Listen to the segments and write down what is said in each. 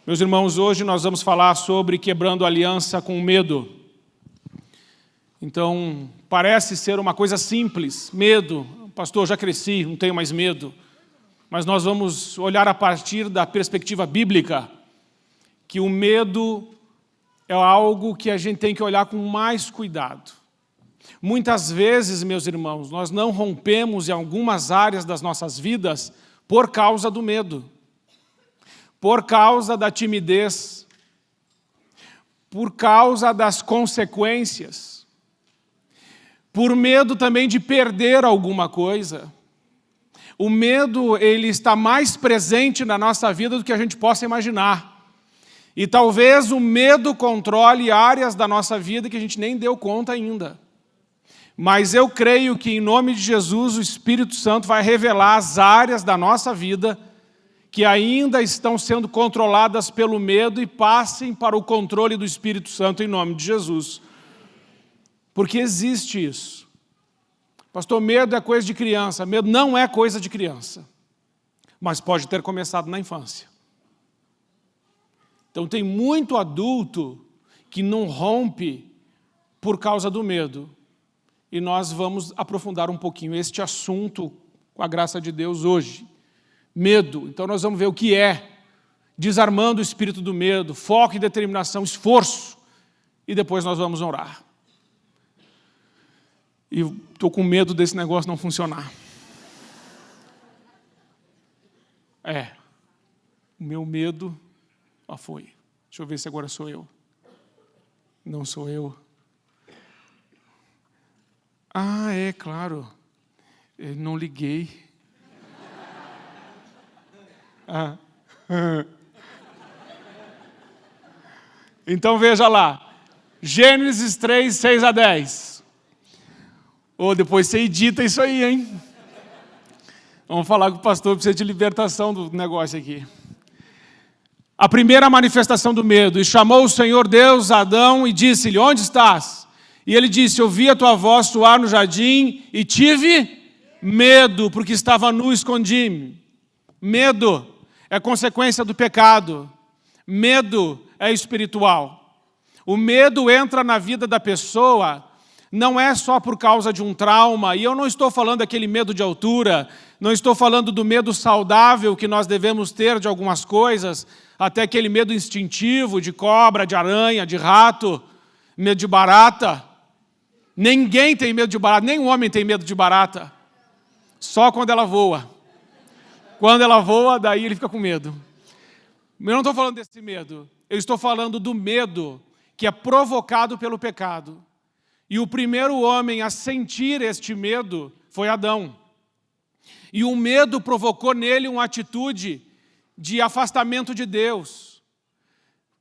Meus irmãos, hoje nós vamos falar sobre quebrando aliança com medo. Então, parece ser uma coisa simples, medo. Pastor, já cresci, não tenho mais medo. Mas nós vamos olhar a partir da perspectiva bíblica, que o medo é algo que a gente tem que olhar com mais cuidado. Muitas vezes, meus irmãos, nós não rompemos em algumas áreas das nossas vidas por causa do medo. Por causa da timidez, por causa das consequências, por medo também de perder alguma coisa. O medo, ele está mais presente na nossa vida do que a gente possa imaginar. E talvez o medo controle áreas da nossa vida que a gente nem deu conta ainda. Mas eu creio que, em nome de Jesus, o Espírito Santo vai revelar as áreas da nossa vida que ainda estão sendo controladas pelo medo e passem para o controle do Espírito Santo em nome de Jesus. Porque existe isso. Pastor, medo é coisa de criança. Medo não é coisa de criança. Mas pode ter começado na infância. Então tem muito adulto que não rompe por causa do medo. E nós vamos aprofundar um pouquinho este assunto, com a graça de Deus, hoje. Medo. Então nós vamos ver o que é, desarmando o espírito do medo, foco e determinação, esforço, e depois nós vamos orar. E estou com medo desse negócio não funcionar. O meu medo, foi. Deixa eu ver se agora sou eu. Não sou eu. Claro, eu não liguei. Então veja lá, Gênesis 3, 6 a 10. Depois você edita isso aí, hein? Vamos falar com o pastor, precisa de libertação do negócio aqui. A primeira manifestação do medo. E chamou o Senhor Deus a Adão e disse-lhe, onde estás? E ele disse, ouvi a tua voz soar no jardim e tive medo, porque estava nu e escondi-me. Medo é consequência do pecado. Medo é espiritual. O medo entra na vida da pessoa, não é só por causa de um trauma, e eu não estou falando daquele medo de altura, não estou falando do medo saudável que nós devemos ter de algumas coisas, até aquele medo instintivo de cobra, de aranha, de rato, medo de barata. Ninguém tem medo de barata, nem um homem tem medo de barata, só quando ela voa. Quando ela voa, daí ele fica com medo. Eu não estou falando desse medo. Eu estou falando do medo que é provocado pelo pecado. E o primeiro homem a sentir este medo foi Adão. E o medo provocou nele uma atitude de afastamento de Deus.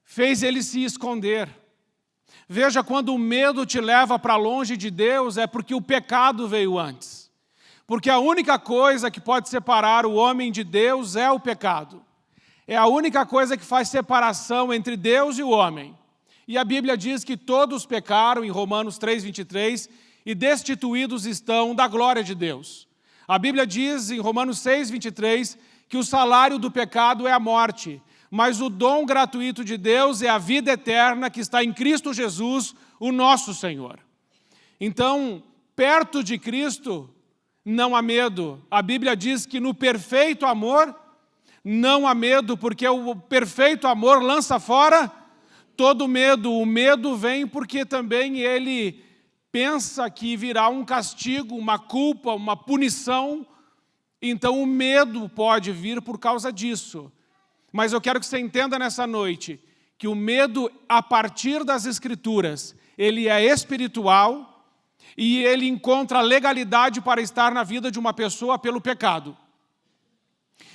Fez ele se esconder. Veja, quando o medo te leva para longe de Deus, é porque o pecado veio antes. Porque a única coisa que pode separar o homem de Deus é o pecado. É a única coisa que faz separação entre Deus e o homem. E a Bíblia diz que todos pecaram, em Romanos 3, 23, e destituídos estão da glória de Deus. A Bíblia diz, em Romanos 6, 23, que o salário do pecado é a morte, mas o dom gratuito de Deus é a vida eterna que está em Cristo Jesus, o nosso Senhor. Então, perto de Cristo, não há medo. A Bíblia diz que no perfeito amor não há medo, porque o perfeito amor lança fora todo medo. O medo vem porque também ele pensa que virá um castigo, uma culpa, uma punição. Então o medo pode vir por causa disso. Mas eu quero que você entenda nessa noite que o medo, a partir das Escrituras, ele é espiritual, e ele encontra legalidade para estar na vida de uma pessoa pelo pecado.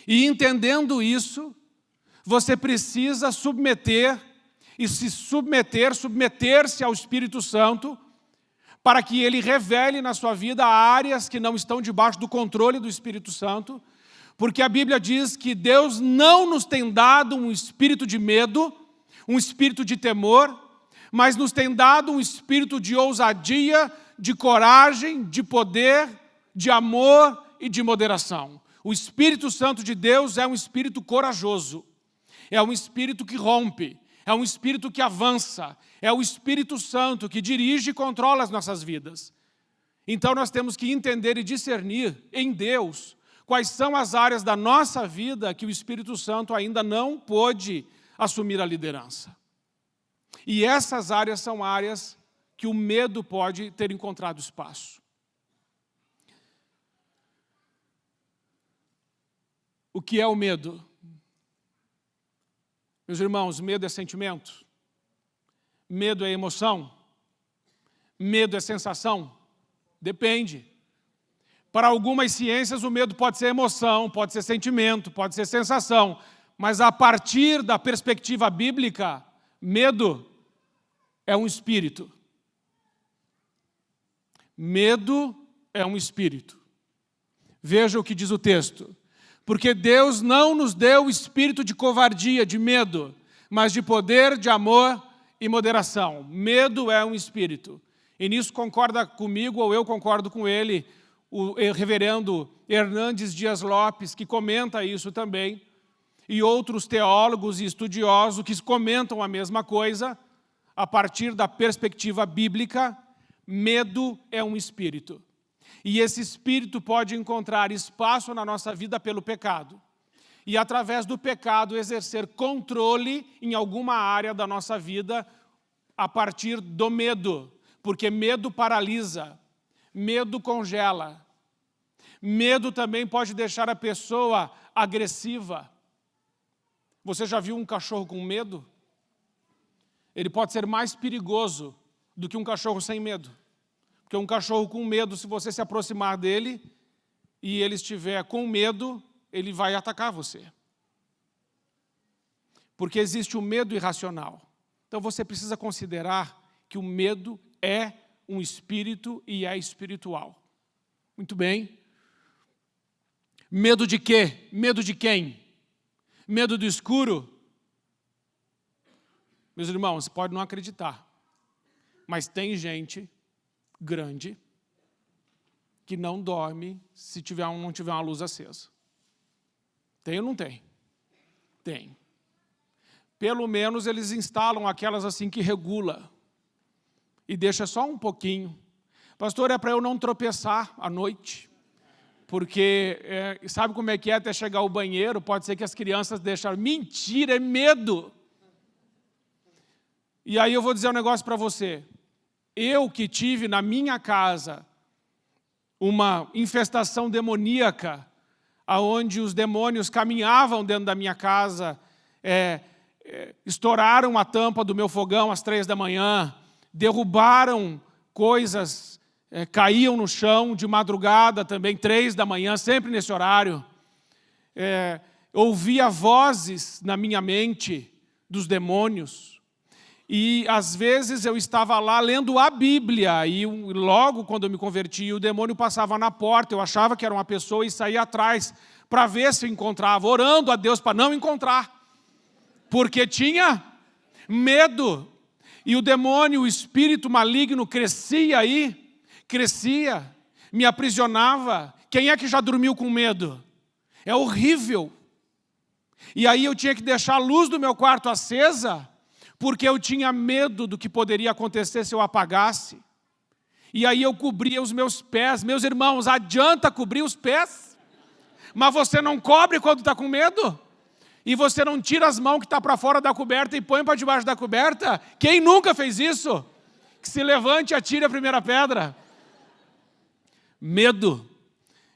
E entendendo isso, você precisa submeter-se ao Espírito Santo, para que ele revele na sua vida áreas que não estão debaixo do controle do Espírito Santo, porque a Bíblia diz que Deus não nos tem dado um espírito de medo, um espírito de temor, mas nos tem dado um espírito de ousadia, de coragem, de poder, de amor e de moderação. O Espírito Santo de Deus é um espírito corajoso. É um espírito que rompe, é um espírito que avança, é o Espírito Santo que dirige e controla as nossas vidas. Então nós temos que entender e discernir em Deus quais são as áreas da nossa vida que o Espírito Santo ainda não pôde assumir a liderança. E essas áreas são áreas que o medo pode ter encontrado espaço. O que é o medo? Meus irmãos, medo é sentimento? Medo é emoção? Medo é sensação? Depende. Para algumas ciências, o medo pode ser emoção, pode ser sentimento, pode ser sensação. Mas a partir da perspectiva bíblica, medo é um espírito. Medo é um espírito. Veja o que diz o texto. Porque Deus não nos deu espírito de covardia, de medo, mas de poder, de amor e moderação. Medo é um espírito. E nisso concorda comigo, ou eu concordo com ele, o reverendo Hernandes Dias Lopes, que comenta isso também, e outros teólogos e estudiosos que comentam a mesma coisa, a partir da perspectiva bíblica. Medo é um espírito. E esse espírito pode encontrar espaço na nossa vida pelo pecado. E através do pecado exercer controle em alguma área da nossa vida a partir do medo. Porque medo paralisa, medo congela. Medo também pode deixar a pessoa agressiva. Você já viu um cachorro com medo? Ele pode ser mais perigoso do que um cachorro sem medo. Porque um cachorro com medo, se você se aproximar dele e ele estiver com medo, ele vai atacar você. Porque existe o medo irracional. Então você precisa considerar que o medo é um espírito e é espiritual. Muito bem. Medo de quê? Medo de quem? Medo do escuro? Meus irmãos, você pode não acreditar, mas tem gente grande que não dorme se não tiver uma luz acesa. Tem ou não tem? Tem. Pelo menos eles instalam aquelas assim que regula e deixa só um pouquinho. Pastor, é para eu não tropeçar à noite, porque sabe como é que é até chegar ao banheiro? Pode ser que as crianças deixaram. Mentira, é medo. E aí eu vou dizer um negócio para você. Eu que tive na minha casa uma infestação demoníaca, onde os demônios caminhavam dentro da minha casa, estouraram a tampa do meu fogão às 3 da manhã, derrubaram coisas, caíam no chão de madrugada também, 3 da manhã, sempre nesse horário. Ouvia vozes na minha mente dos demônios. E às vezes eu estava lá lendo a Bíblia e logo quando eu me converti, o demônio passava na porta, eu achava que era uma pessoa e saía atrás para ver se eu encontrava, orando a Deus para não encontrar, porque tinha medo. E o demônio, o espírito maligno crescia aí, crescia, me aprisionava. Quem é que já dormiu com medo? É horrível. E aí eu tinha que deixar a luz do meu quarto acesa, porque eu tinha medo do que poderia acontecer se eu apagasse. E aí eu cobria os meus pés. Meus irmãos, adianta cobrir os pés? Mas você não cobre quando está com medo? E você não tira as mãos que estão para fora da coberta e põe para debaixo da coberta? Quem nunca fez isso? Que se levante e atire a primeira pedra. Medo.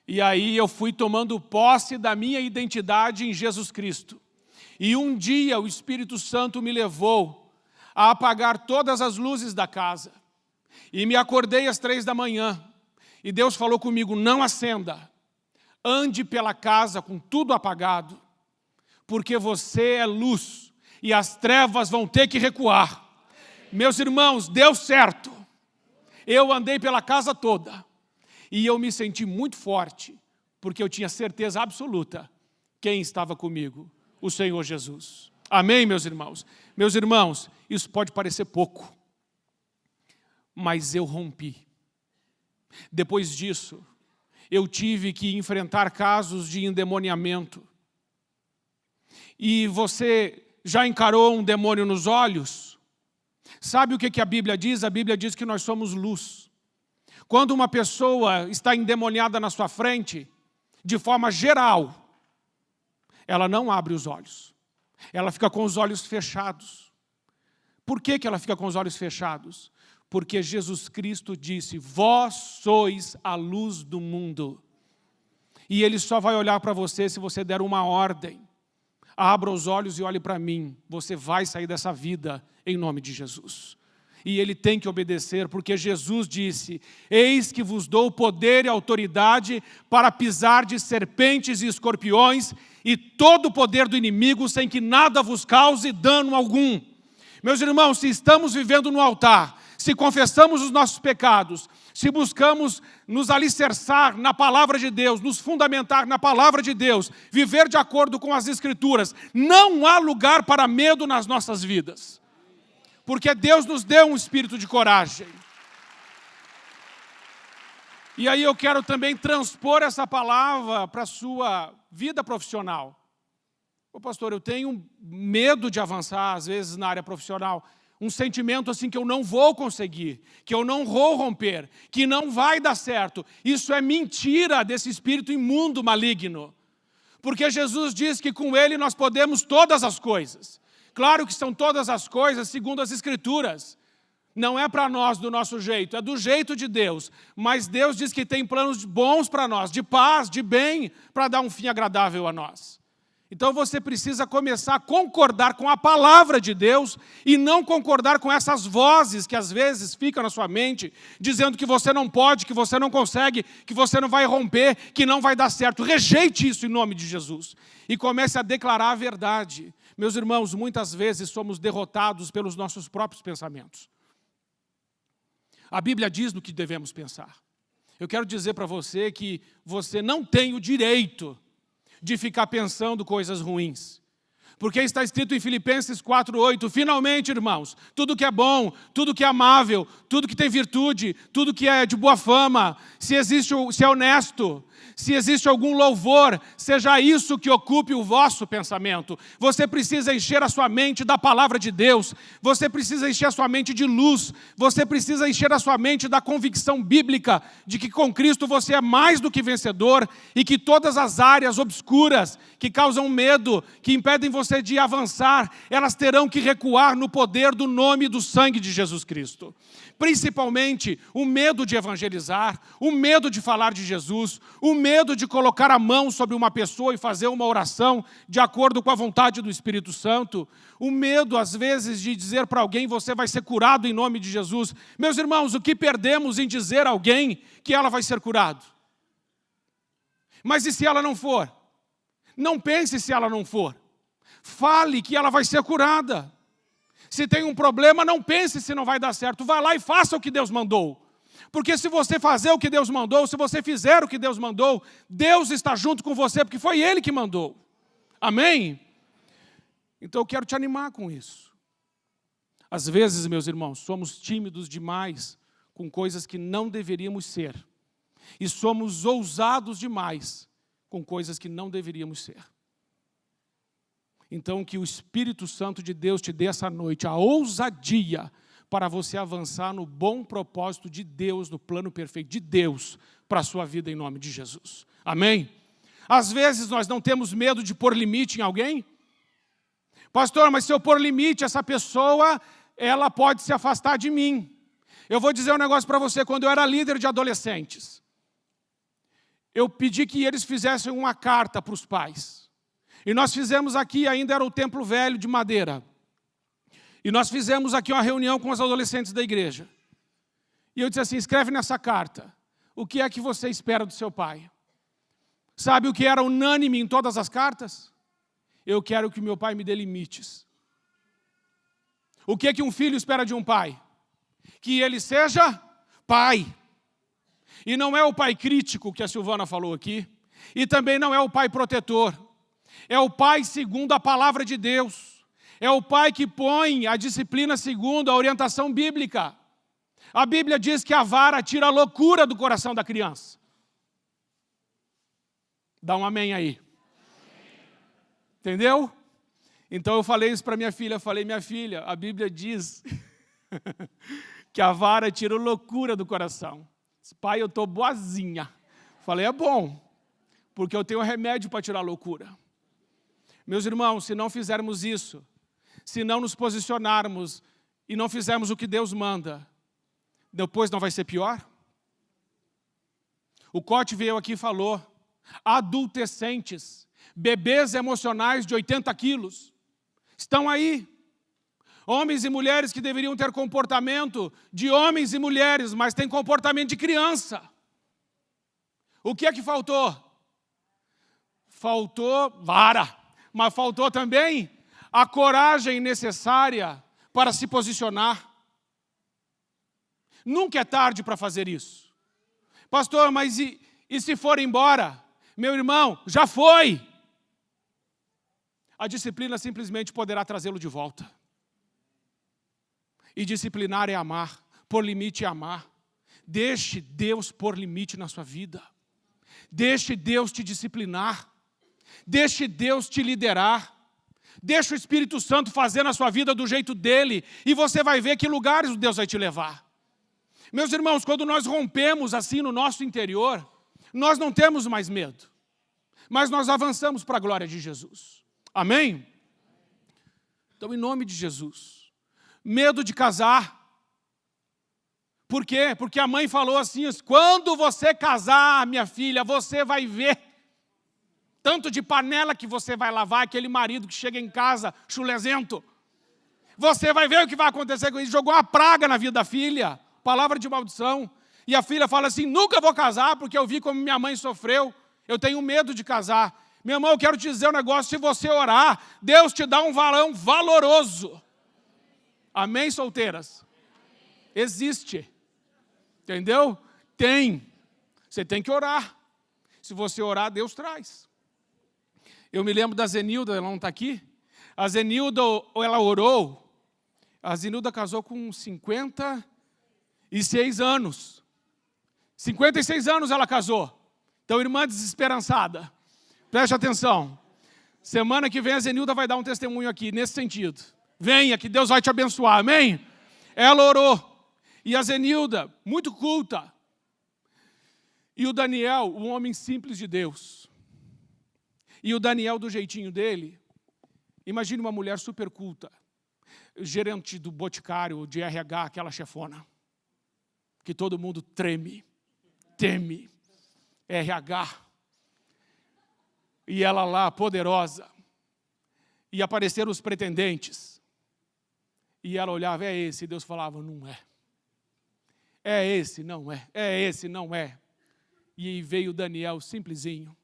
E aí eu fui tomando posse da minha identidade em Jesus Cristo. E um dia o Espírito Santo me levou a apagar todas as luzes da casa. E me acordei às 3 da manhã. E Deus falou comigo, não acenda. Ande pela casa com tudo apagado. Porque você é luz. E as trevas vão ter que recuar. Meus irmãos, deu certo. Eu andei pela casa toda. E eu me senti muito forte. Porque eu tinha certeza absoluta. Quem estava comigo? O Senhor Jesus. Amém, meus irmãos? Meus irmãos, isso pode parecer pouco, mas eu rompi. Depois disso, eu tive que enfrentar casos de endemoniamento. E você já encarou um demônio nos olhos? Sabe o que a Bíblia diz? A Bíblia diz que nós somos luz. Quando uma pessoa está endemoniada na sua frente, de forma geral, ela não abre os olhos. Ela fica com os olhos fechados. Por que ela fica com os olhos fechados? Porque Jesus Cristo disse, vós sois a luz do mundo. E Ele só vai olhar para você se você der uma ordem. Abra os olhos e olhe para mim. Você vai sair dessa vida em nome de Jesus. E Ele tem que obedecer, porque Jesus disse, eis que vos dou poder e autoridade para pisar de serpentes e escorpiões e todo o poder do inimigo sem que nada vos cause dano algum. Meus irmãos, se estamos vivendo no altar, se confessamos os nossos pecados, se buscamos nos alicerçar na palavra de Deus, nos fundamentar na palavra de Deus, viver de acordo com as Escrituras, não há lugar para medo nas nossas vidas. Porque Deus nos deu um espírito de coragem. E aí eu quero também transpor essa palavra para a sua vida profissional. Ô pastor, eu tenho medo de avançar, às vezes, na área profissional. Um sentimento assim que eu não vou conseguir, que eu não vou romper, que não vai dar certo. Isso é mentira desse espírito imundo, maligno. Porque Jesus diz que com Ele nós podemos todas as coisas. Claro que são todas as coisas segundo as Escrituras. Não é para nós do nosso jeito, é do jeito de Deus. Mas Deus diz que tem planos bons para nós, de paz, de bem, para dar um fim agradável a nós. Então você precisa começar a concordar com a palavra de Deus e não concordar com essas vozes que às vezes ficam na sua mente, dizendo que você não pode, que você não consegue, que você não vai romper, que não vai dar certo. Rejeite isso em nome de Jesus e comece a declarar a verdade. Meus irmãos, muitas vezes somos derrotados pelos nossos próprios pensamentos. A Bíblia diz no que devemos pensar. Eu quero dizer para você que você não tem o direito de ficar pensando coisas ruins. Porque está escrito em Filipenses 4:8, finalmente, irmãos, tudo que é bom, tudo que é amável, tudo que tem virtude, tudo que é de boa fama, se é honesto, se existe algum louvor, seja isso que ocupe o vosso pensamento. Você precisa encher a sua mente da palavra de Deus, você precisa encher a sua mente de luz, você precisa encher a sua mente da convicção bíblica de que com Cristo você é mais do que vencedor e que todas as áreas obscuras que causam medo, que impedem você de avançar, elas terão que recuar no poder do nome e do sangue de Jesus Cristo. Principalmente o medo de evangelizar, o medo de falar de Jesus, o medo de colocar a mão sobre uma pessoa e fazer uma oração de acordo com a vontade do Espírito Santo, o medo, às vezes, de dizer para alguém, você vai ser curado em nome de Jesus. Meus irmãos, o que perdemos em dizer a alguém que ela vai ser curada? Mas e se ela não for? Não pense se ela não for. Fale que ela vai ser curada. Se tem um problema, não pense se não vai dar certo. Vá lá e faça o que Deus mandou. Porque se você fazer o que Deus mandou, se você fizer o que Deus mandou, Deus está junto com você, porque foi Ele que mandou. Amém? Então eu quero te animar com isso. Às vezes, meus irmãos, somos tímidos demais com coisas que não deveríamos ser. E somos ousados demais com coisas que não deveríamos ser. Então, que o Espírito Santo de Deus te dê essa noite a ousadia para você avançar no bom propósito de Deus, no plano perfeito de Deus para a sua vida em nome de Jesus. Amém? Às vezes nós não temos medo de pôr limite em alguém. Pastor, mas se eu pôr limite, essa pessoa, ela pode se afastar de mim. Eu vou dizer um negócio para você, quando eu era líder de adolescentes, eu pedi que eles fizessem uma carta para os pais. E nós fizemos aqui, ainda era o templo velho de madeira. E nós fizemos aqui uma reunião com os adolescentes da igreja. E eu disse assim, escreve nessa carta, o que é que você espera do seu pai? Sabe o que era unânime em todas as cartas? Eu quero que meu pai me dê limites. O que é que um filho espera de um pai? Que ele seja pai. E não é o pai crítico que a Silvana falou aqui. E também não é o pai protetor. É o pai segundo a palavra de Deus. É o pai que põe a disciplina segundo a orientação bíblica. A Bíblia diz que a vara tira a loucura do coração da criança. Dá um amém aí. Entendeu? Então eu falei isso para minha filha, minha filha, a Bíblia diz que a vara tira loucura do coração. Pai, eu estou boazinha. Falei, é bom, porque eu tenho remédio para tirar a loucura. Meus irmãos, se não fizermos isso, se não nos posicionarmos e não fizermos o que Deus manda, depois não vai ser pior? O Cote veio aqui e falou, adolescentes, bebês emocionais de 80 quilos, estão aí. Homens e mulheres que deveriam ter comportamento de homens e mulheres, mas têm comportamento de criança. O que é que faltou? Faltou vara, mas faltou também a coragem necessária para se posicionar. Nunca é tarde para fazer isso. Pastor, mas e se for embora? Meu irmão, já foi. A disciplina simplesmente poderá trazê-lo de volta. E disciplinar é amar, pôr limite é amar. Deixe Deus pôr limite na sua vida. Deixe Deus te disciplinar. Deixe Deus te liderar. Deixe o Espírito Santo fazer na sua vida do jeito dele. E você vai ver que lugares Deus vai te levar. Meus irmãos, quando nós rompemos assim no nosso interior, nós não temos mais medo. Mas nós avançamos para a glória de Jesus. Amém? Então, em nome de Jesus. Medo de casar. Por quê? Porque a mãe falou assim, quando você casar, minha filha, você vai ver tanto de panela que você vai lavar, aquele marido que chega em casa chulezento. Você vai ver o que vai acontecer com ele. Jogou uma praga na vida da filha, palavra de maldição. E a filha fala assim, nunca vou casar porque eu vi como minha mãe sofreu. Eu tenho medo de casar. Meu irmão, eu quero te dizer um negócio, se você orar, Deus te dá um varão valoroso. Amém, solteiras? Existe. Entendeu? Tem. Você tem que orar. Se você orar, Deus traz. Eu me lembro da Zenilda, ela não está aqui. A Zenilda, ela orou. A Zenilda casou com 56 anos. 56 anos ela casou. Então, irmã desesperançada. Preste atenção. Semana que vem a Zenilda vai dar um testemunho aqui, nesse sentido. Venha, que Deus vai te abençoar, amém? Ela orou. E a Zenilda, muito culta. E o Daniel, um homem simples de Deus. E o Daniel, do jeitinho dele, imagine uma mulher super culta. Gerente do Boticário, de RH, aquela chefona. Que todo mundo treme, teme. RH. E ela lá, poderosa. E apareceram os pretendentes. E ela olhava, é esse. E Deus falava, não é. É esse, não é. É esse, não é. E aí veio Daniel, simplesinho.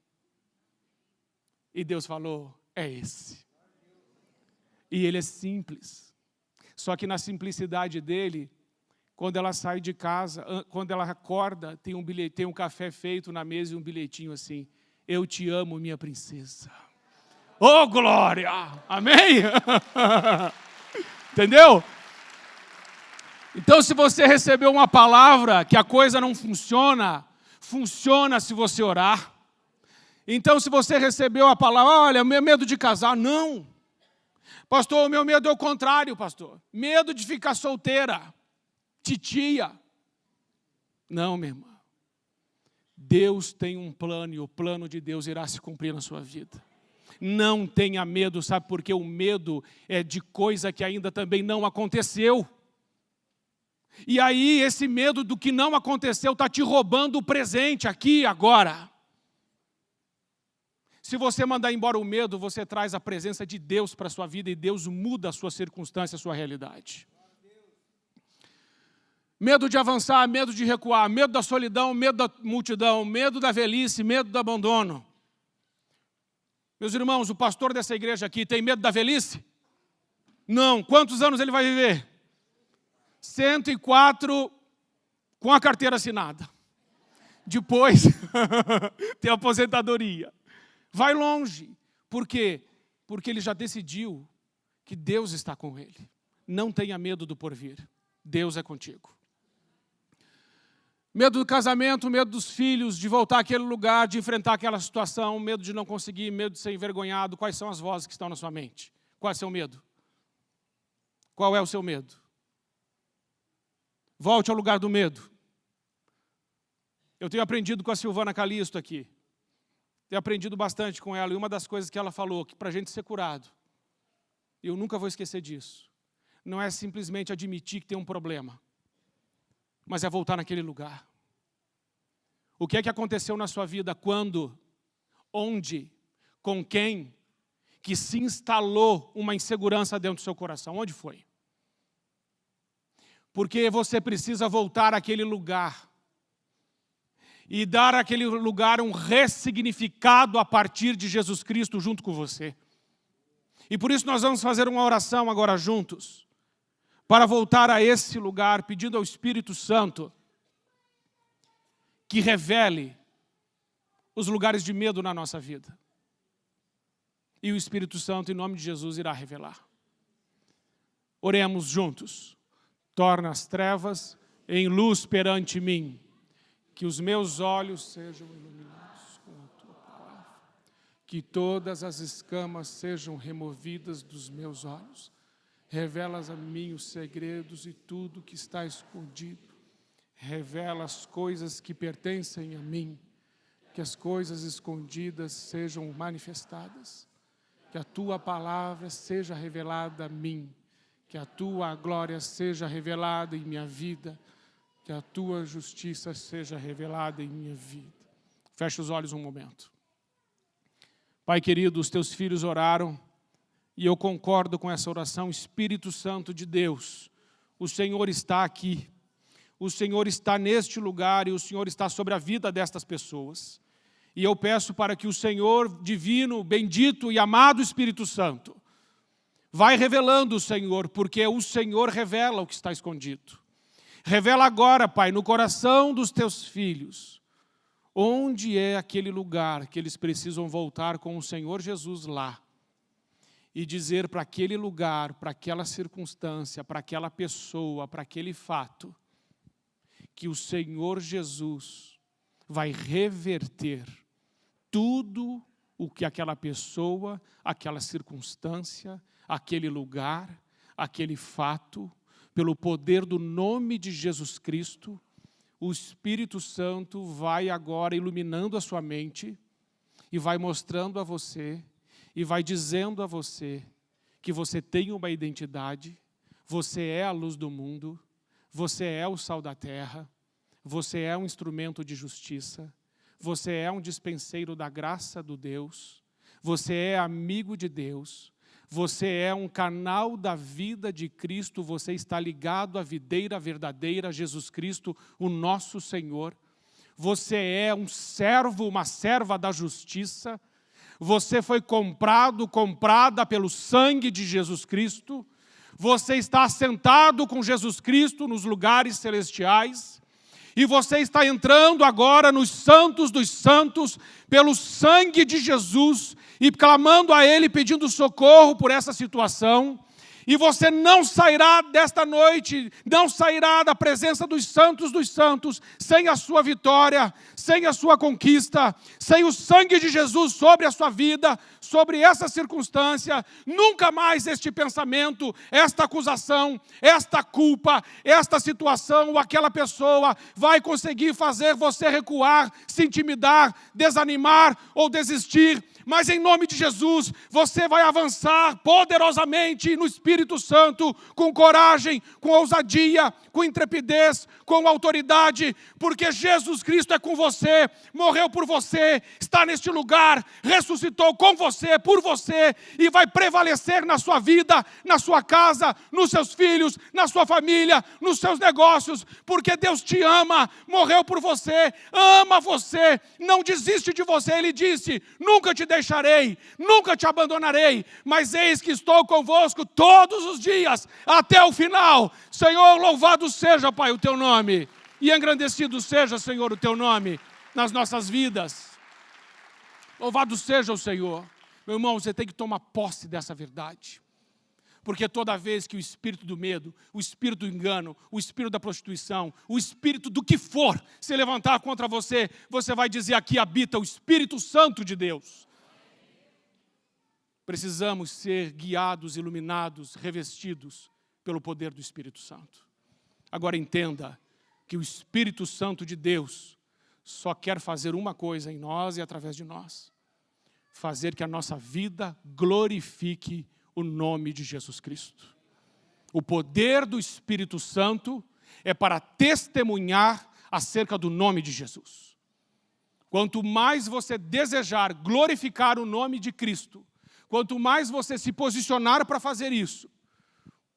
E Deus falou, é esse. E ele é simples. Só que na simplicidade dele, quando ela sai de casa, quando ela acorda, tem um café feito na mesa e um bilhetinho assim. Eu te amo, minha princesa. Oh, glória! Amém? Entendeu? Então, se você recebeu uma palavra que a coisa não funciona, funciona se você orar. Então, se você recebeu a palavra, olha, meu medo de casar, não. Pastor, o meu medo é o contrário, pastor. Medo de ficar solteira, titia. Não, minha irmã. Deus tem um plano e o plano de Deus irá se cumprir na sua vida. Não tenha medo, sabe? Porque o medo é de coisa que ainda também não aconteceu. E aí esse medo do que não aconteceu está te roubando o presente aqui, agora. Se você mandar embora o medo, você traz a presença de Deus para a sua vida e Deus muda a sua circunstância, a sua realidade. Medo de avançar, medo de recuar, medo da solidão, medo da multidão, medo da velhice, medo do abandono. Meus irmãos, o pastor dessa igreja aqui tem medo da velhice? Não. Quantos anos ele vai viver? 104 com a carteira assinada. Depois tem a aposentadoria. Vai longe. Por quê? Porque ele já decidiu que Deus está com ele. Não tenha medo do porvir. Deus é contigo. Medo do casamento, medo dos filhos, de voltar àquele lugar, de enfrentar aquela situação, medo de não conseguir, medo de ser envergonhado. Quais são as vozes que estão na sua mente? Qual é o seu medo? Qual é o seu medo? Volte ao lugar do medo. Eu tenho aprendido com a Silvana Calisto aqui. Tenho aprendido bastante com ela. E uma das coisas que ela falou, que para a gente ser curado, eu nunca vou esquecer disso, não é simplesmente admitir que tem um problema, mas é voltar naquele lugar. O que é que aconteceu na sua vida? Quando? Onde? Com quem? Que se instalou uma insegurança dentro do seu coração? Onde foi? Porque você precisa voltar àquele lugar e dar àquele lugar um ressignificado a partir de Jesus Cristo junto com você. E por isso nós vamos fazer uma oração agora juntos, para voltar a esse lugar, pedindo ao Espírito Santo que revele os lugares de medo na nossa vida. E o Espírito Santo, em nome de Jesus, irá revelar. Oremos juntos. Torna as trevas em luz perante mim, que os meus olhos sejam iluminados com a tua palavra, que todas as escamas sejam removidas dos meus olhos. Revelas a mim os segredos e tudo que está escondido. Revela as coisas que pertencem a mim, que as coisas escondidas sejam manifestadas, que a tua palavra seja revelada a mim, que a tua glória seja revelada em minha vida, que a tua justiça seja revelada em minha vida. Feche os olhos um momento. Pai querido, os teus filhos oraram, e eu concordo com essa oração. Espírito Santo de Deus, o Senhor está aqui, o Senhor está neste lugar e o Senhor está sobre a vida destas pessoas. E eu peço para que o Senhor divino, bendito e amado Espírito Santo, vai revelando, Senhor, porque o Senhor revela o que está escondido. Revela agora, Pai, no coração dos teus filhos, onde é aquele lugar que eles precisam voltar com o Senhor Jesus lá. E dizer para aquele lugar, para aquela circunstância, para aquela pessoa, para aquele fato, que o Senhor Jesus vai reverter tudo o que aquela pessoa, aquela circunstância, aquele lugar, aquele fato, pelo poder do nome de Jesus Cristo, o Espírito Santo vai agora iluminando a sua mente e vai mostrando a você e vai dizendo a você que você tem uma identidade, você é a luz do mundo, você é o sal da terra, você é um instrumento de justiça, você é um dispenseiro da graça do Deus, você é amigo de Deus, você é um canal da vida de Cristo, você está ligado à videira verdadeira, Jesus Cristo, o nosso Senhor. Você é um servo, uma serva da justiça. Você foi comprada pelo sangue de Jesus Cristo. Você está assentado com Jesus Cristo nos lugares celestiais. E você está entrando agora nos santos dos santos, pelo sangue de Jesus, e clamando a Ele, pedindo socorro por essa situação. E você não sairá desta noite, não sairá da presença dos santos sem a sua vitória, sem a sua conquista, sem o sangue de Jesus sobre a sua vida, sobre essa circunstância. Nunca mais este pensamento, esta acusação, esta culpa, esta situação ou aquela pessoa vai conseguir fazer você recuar, se intimidar, desanimar ou desistir. Mas em nome de Jesus, você vai avançar poderosamente no Espírito Santo, com coragem, com ousadia, com intrepidez, com autoridade, porque Jesus Cristo é com você, morreu por você, está neste lugar, ressuscitou com você, por você, e vai prevalecer na sua vida, na sua casa, nos seus filhos, na sua família, nos seus negócios, porque Deus te ama, morreu por você, ama você, não desiste de você. Ele disse: nunca te deixarei, nunca te abandonarei, mas eis que estou convosco todos os dias, até o final. Senhor, louvado seja, Pai, o teu nome, e engrandecido seja, Senhor, o teu nome nas nossas vidas. Louvado seja o Senhor. Meu irmão, você tem que tomar posse dessa verdade. Porque toda vez que o espírito do medo, o espírito do engano, o espírito da prostituição, o espírito do que for se levantar contra você, você vai dizer: aqui habita o Espírito Santo de Deus. precisamos ser guiados, iluminados, revestidos pelo poder do Espírito Santo. Agora entenda que o Espírito Santo de Deus só quer fazer uma coisa em nós e através de nós: fazer que a nossa vida glorifique o nome de Jesus Cristo. O poder do Espírito Santo é para testemunhar acerca do nome de Jesus. Quanto mais você desejar glorificar o nome de Cristo, quanto mais você se posicionar para fazer isso,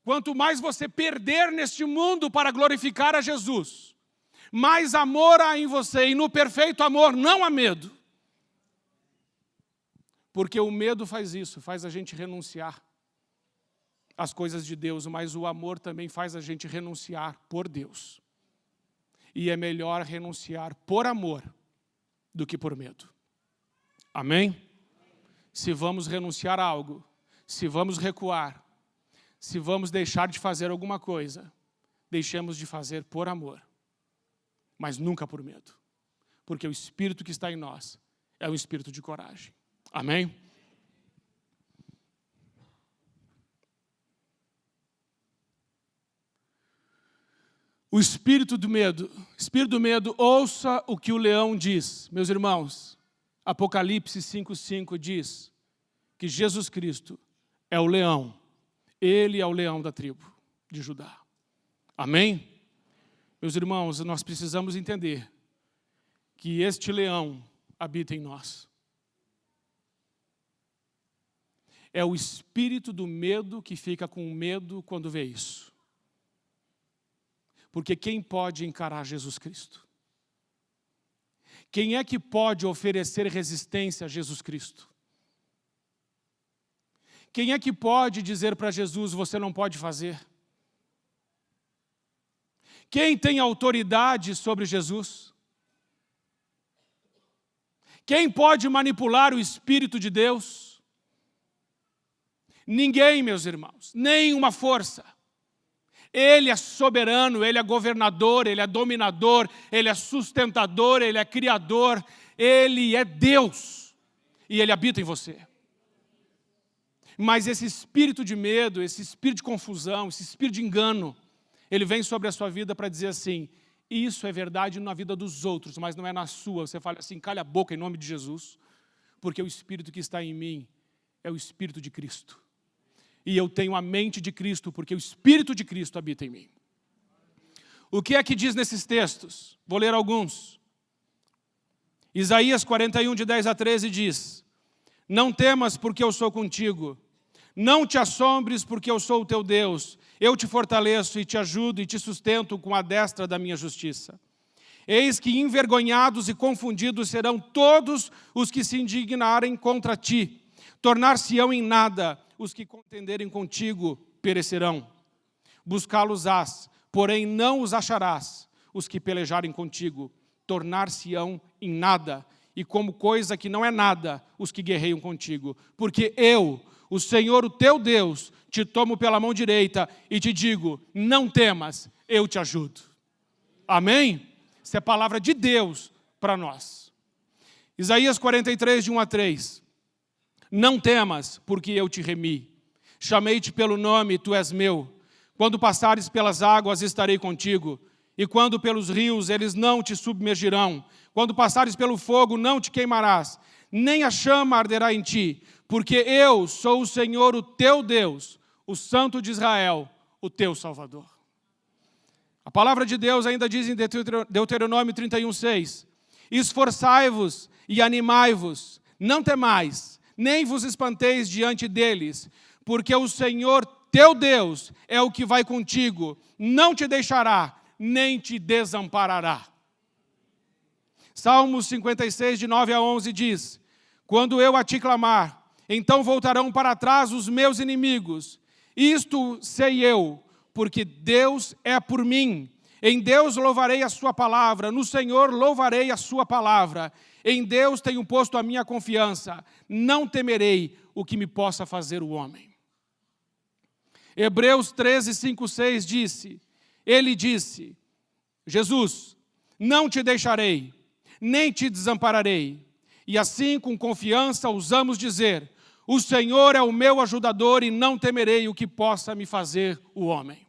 quanto mais você perder neste mundo para glorificar a Jesus, mais amor há em você, e no perfeito amor não há medo. Porque o medo faz isso, faz a gente renunciar às coisas de Deus, mas o amor também faz a gente renunciar por Deus. E é melhor renunciar por amor do que por medo. Amém? Se vamos renunciar a algo, se vamos recuar, se vamos deixar de fazer alguma coisa, deixemos de fazer por amor, mas nunca por medo. Porque o Espírito que está em nós é um espírito de coragem. Amém? O espírito do medo, ouça o que o leão diz. Meus irmãos, Apocalipse 5:5 diz que Jesus Cristo é o leão. Ele é o leão da tribo de Judá. Amém? Meus irmãos, nós precisamos entender que este leão habita em nós. É o espírito do medo que fica com medo quando vê isso. Porque quem pode encarar Jesus Cristo? Quem é que pode oferecer resistência a Jesus Cristo? Quem é que pode dizer para Jesus, você não pode fazer? Quem tem autoridade sobre Jesus? Quem pode manipular o Espírito de Deus? Ninguém, meus irmãos, nenhuma força. Ele é soberano, Ele é governador, Ele é dominador, Ele é sustentador, Ele é criador, Ele é Deus e Ele habita em você. Mas esse espírito de medo, esse espírito de confusão, esse espírito de engano, ele vem sobre a sua vida para dizer assim, isso é verdade na vida dos outros, mas não é na sua. Você fala assim, calha a boca em nome de Jesus, porque o Espírito que está em mim é o Espírito de Cristo. E eu tenho a mente de Cristo, porque o Espírito de Cristo habita em mim. O que é que diz nesses textos? Vou ler alguns. Isaías 41, de 10 a 13 diz, não temas porque eu sou contigo, não te assombres porque eu sou o teu Deus, eu te fortaleço e te ajudo e te sustento com a destra da minha justiça. Eis que envergonhados e confundidos serão todos os que se indignarem contra ti, tornar-se-ão em nada, os que contenderem contigo perecerão. Buscá-los-ás, porém não os acharás, os que pelejarem contigo, tornar-se-ão em nada, e como coisa que não é nada, os que guerreiam contigo. Porque eu, o Senhor, o teu Deus, te tomo pela mão direita e te digo, não temas, eu te ajudo. Amém? Isso é palavra de Deus para nós. Isaías 43, de 1 a 3. Não temas, porque eu te remi. Chamei-te pelo nome, tu és meu. Quando passares pelas águas, estarei contigo. E quando pelos rios, eles não te submergirão. Quando passares pelo fogo, não te queimarás. Nem a chama arderá em ti. Porque eu sou o Senhor, o teu Deus, o Santo de Israel, o teu Salvador. A palavra de Deus ainda diz em Deuteronômio 31:6. Esforçai-vos e animai-vos, não temais, nem vos espanteis diante deles, porque o Senhor teu Deus é o que vai contigo, não te deixará, nem te desamparará. Salmos 56, de 9 a 11 diz, quando eu a te clamar, então voltarão para trás os meus inimigos. Isto sei eu, porque Deus é por mim. Em Deus louvarei a sua palavra, no Senhor louvarei a sua palavra. Em Deus tenho posto a minha confiança, não temerei o que me possa fazer o homem. Hebreus 13, 5, 6 disse, ele disse, Jesus, não te deixarei, nem te desampararei. E assim com confiança ousamos dizer, O Senhor é o meu ajudador e não temerei o que possa me fazer o homem.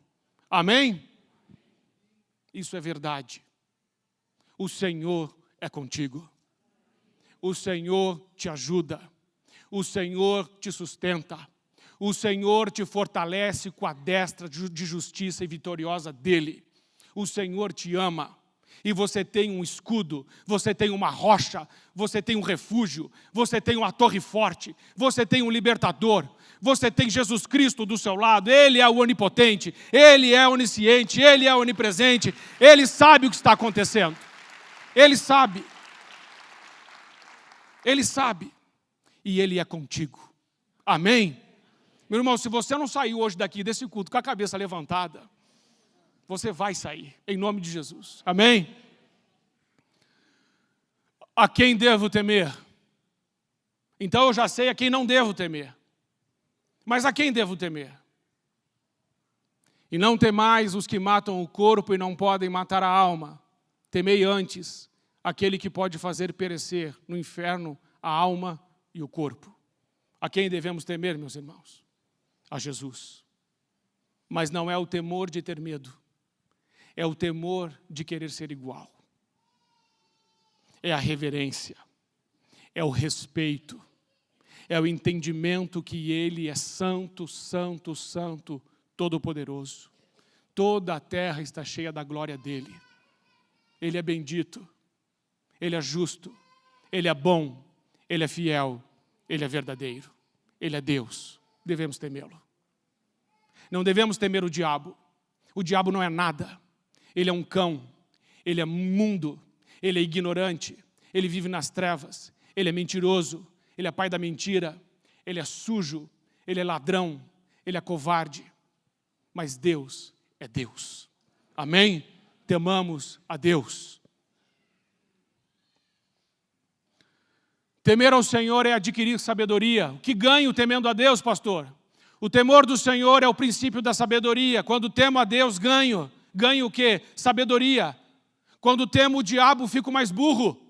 Amém? Isso é verdade. O Senhor é contigo. O Senhor te ajuda. O Senhor te sustenta. O Senhor te fortalece com a destra de justiça e vitoriosa dEle. O Senhor te ama. E você tem um escudo, você tem uma rocha, você tem um refúgio, você tem uma torre forte, você tem um libertador, você tem Jesus Cristo do seu lado. Ele é o onipotente, Ele é onisciente, Ele é onipresente, Ele sabe o que está acontecendo. Ele sabe. Ele sabe. E Ele é contigo. Amém? Meu irmão, se você não saiu hoje daqui desse culto com a cabeça levantada, você vai sair, em nome de Jesus. Amém? A quem devo temer? Então eu já sei a quem não devo temer. Mas a quem devo temer? E não temais os que matam o corpo e não podem matar a alma. Temei antes aquele que pode fazer perecer no inferno a alma e o corpo. A quem devemos temer, meus irmãos? A Jesus. Mas não é o temor de ter medo. É o temor de querer ser igual. É a reverência. É o respeito. É o entendimento que Ele é santo, santo, santo, todo-poderoso. Toda a terra está cheia da glória dEle. Ele é bendito. Ele é justo. Ele é bom. Ele é fiel. Ele é verdadeiro. Ele é Deus. Devemos temê-lo. Não devemos temer o diabo. O diabo não é nada. Ele é um cão, ele é mundo, ele é ignorante, ele vive nas trevas, ele é mentiroso, ele é pai da mentira, ele é sujo, ele é ladrão, ele é covarde. Mas Deus é Deus. Amém? Temamos a Deus. Temer ao Senhor é adquirir sabedoria. O que ganho temendo a Deus, pastor? O temor do Senhor é o princípio da sabedoria. Quando temo a Deus, ganho. Ganho o quê? Sabedoria. Quando temo o diabo, fico mais burro.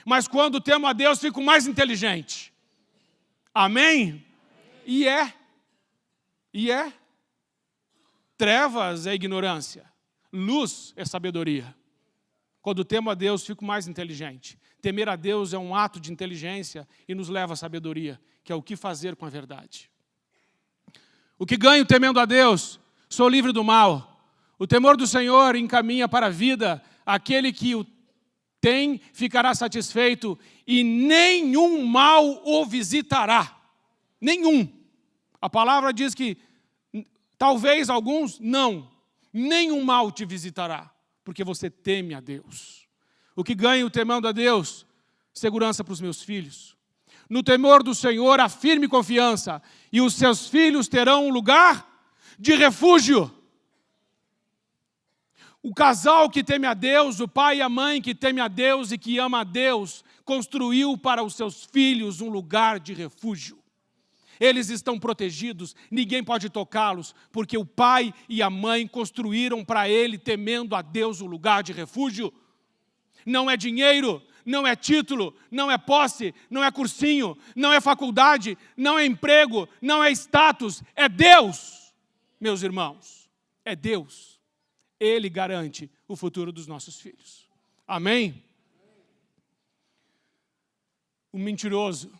Mas quando temo a Deus, fico mais inteligente. Amém? E é. Trevas é ignorância. Luz é sabedoria. Quando temo a Deus, fico mais inteligente. Temer a Deus é um ato de inteligência e nos leva à sabedoria, que é o que fazer com a verdade. O que ganho temendo a Deus? Sou livre do mal. O temor do Senhor encaminha para a vida. Aquele que o tem ficará satisfeito e nenhum mal o visitará. Nenhum. A palavra diz que talvez alguns não. Nenhum mal te visitará, porque você teme a Deus. O que ganho temendo a Deus? Segurança para os meus filhos. No temor do Senhor há firme confiança, e os seus filhos terão um lugar de refúgio. O casal que teme a Deus, o pai e a mãe que teme a Deus e que ama a Deus, construiu para os seus filhos um lugar de refúgio. Eles estão protegidos, ninguém pode tocá-los, porque o pai e a mãe construíram para ele, temendo a Deus, um lugar de refúgio. Não é dinheiro, não é título, não é posse, não é cursinho, não é faculdade, não é emprego, não é status, é Deus, meus irmãos, é Deus. Ele garante o futuro dos nossos filhos. Amém? O mentiroso.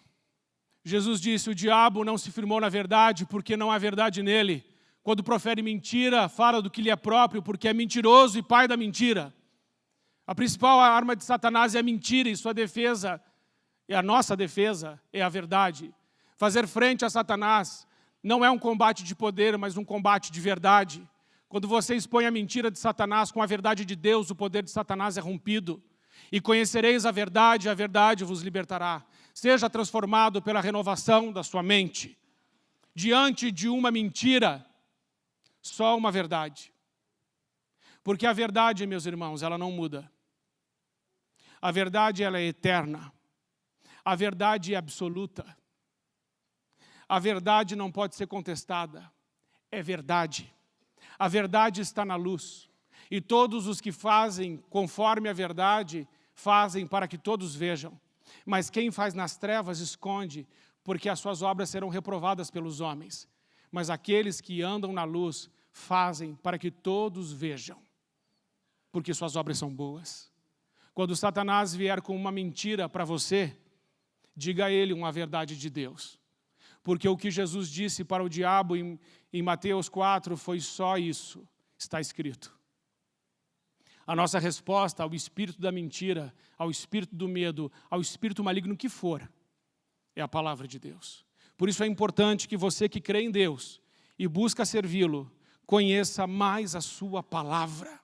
Jesus disse, o diabo não se firmou na verdade porque não há verdade nele. Quando profere mentira, fala do que lhe é próprio porque é mentiroso e pai da mentira. A principal arma de Satanás é a mentira e sua defesa, e a nossa defesa é a verdade. Fazer frente a Satanás não é um combate de poder, mas um combate de verdade. Quando você expõe a mentira de Satanás com a verdade de Deus, o poder de Satanás é rompido. E conhecereis a verdade vos libertará. Seja transformado pela renovação da sua mente. Diante de uma mentira, só uma verdade. Porque a verdade, meus irmãos, ela não muda. A verdade, ela é eterna. A verdade é absoluta. A verdade não pode ser contestada. É verdade. A verdade está na luz, e todos os que fazem conforme a verdade, fazem para que todos vejam. Mas quem faz nas trevas esconde, porque as suas obras serão reprovadas pelos homens. Mas aqueles que andam na luz fazem para que todos vejam, porque suas obras são boas. Quando Satanás vier com uma mentira para você, diga a ele uma verdade de Deus. Porque o que Jesus disse para o diabo em Mateus 4 foi só isso, está escrito. A nossa resposta ao espírito da mentira, ao espírito do medo, ao espírito maligno que for, é a palavra de Deus. Por isso é importante que você que crê em Deus e busca servi-lo, conheça mais a sua palavra.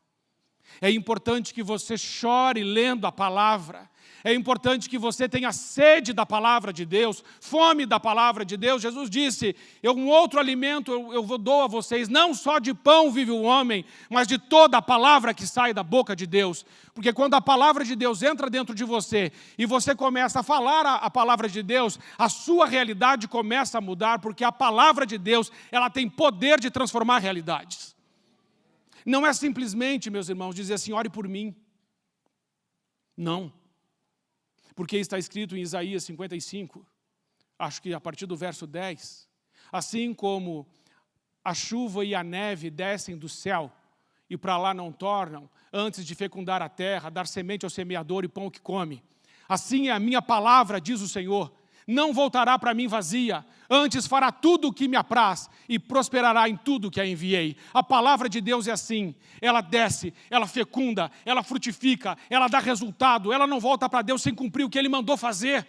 É importante que você chore lendo a palavra. É importante que você tenha sede da palavra de Deus, fome da palavra de Deus. Jesus disse, um outro alimento eu dou a vocês, não só de pão vive o homem, mas de toda a palavra que sai da boca de Deus. Porque quando a palavra de Deus entra dentro de você e você começa a falar a palavra de Deus, a sua realidade começa a mudar, porque a palavra de Deus, ela tem poder de transformar realidades. Não é simplesmente, meus irmãos, dizer assim, ore por mim. Não. Porque está escrito em Isaías 55, acho que a partir do verso 10, assim como a chuva e a neve descem do céu e para lá não tornam, antes de fecundar a terra, dar semente ao semeador e pão que come, assim é a minha palavra, diz o Senhor, não voltará para mim vazia, antes fará tudo o que me apraz e prosperará em tudo que a enviei. A palavra de Deus é assim, ela desce, ela fecunda, ela frutifica, ela dá resultado, ela não volta para Deus sem cumprir o que Ele mandou fazer,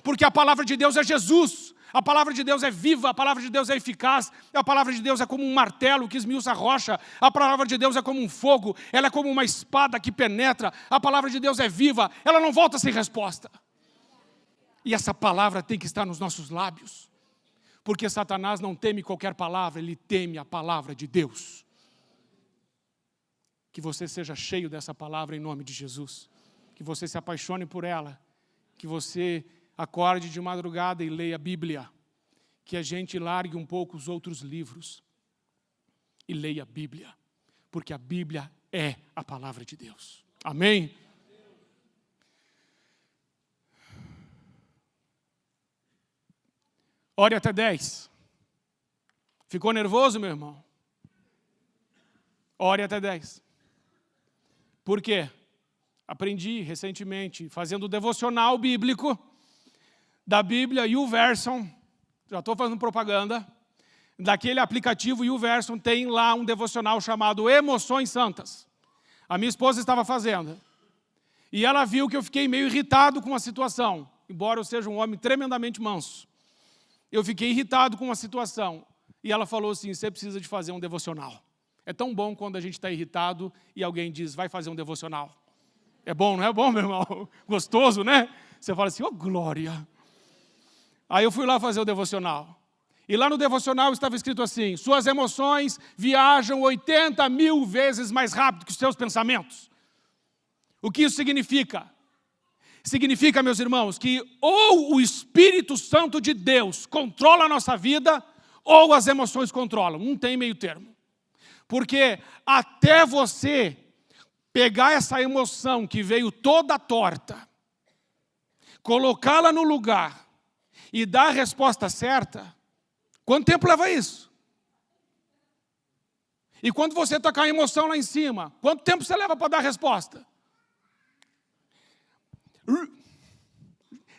porque a palavra de Deus é Jesus, a palavra de Deus é viva, a palavra de Deus é eficaz, a palavra de Deus é como um martelo que esmiuça a rocha, a palavra de Deus é como um fogo, ela é como uma espada que penetra, a palavra de Deus é viva, ela não volta sem resposta. E essa palavra tem que estar nos nossos lábios. Porque Satanás não teme qualquer palavra, ele teme a palavra de Deus. Que você seja cheio dessa palavra em nome de Jesus. Que você se apaixone por ela. Que você acorde de madrugada e leia a Bíblia. Que a gente largue um pouco os outros livros. E leia a Bíblia. Porque a Bíblia é a palavra de Deus. Amém? Ore até 10. Ficou nervoso, meu irmão? Ore até 10. Por quê? Aprendi recentemente, fazendo o devocional bíblico da Bíblia YouVersion. Já estou fazendo propaganda. Daquele aplicativo YouVersion tem lá um devocional chamado Emoções Santas. A minha esposa estava fazendo. E ela viu que eu fiquei meio irritado com a situação. Embora eu seja um homem tremendamente manso. Eu fiquei irritado com a situação. E ela falou assim, você precisa de fazer um devocional. É tão bom quando a gente está irritado e alguém diz, vai fazer um devocional. É bom, não é bom, meu irmão? Gostoso, né? Você fala assim, glória. Aí eu fui lá fazer o devocional. E lá no devocional estava escrito assim, suas emoções viajam 80 mil vezes mais rápido que os seus pensamentos. O que isso significa? Significa, meus irmãos, que ou o Espírito Santo de Deus controla a nossa vida, ou as emoções controlam. Não tem meio termo. Porque até você pegar essa emoção que veio toda torta, colocá-la no lugar e dar a resposta certa, quanto tempo leva isso? E quando você está com a emoção lá em cima, quanto tempo você leva para dar a resposta?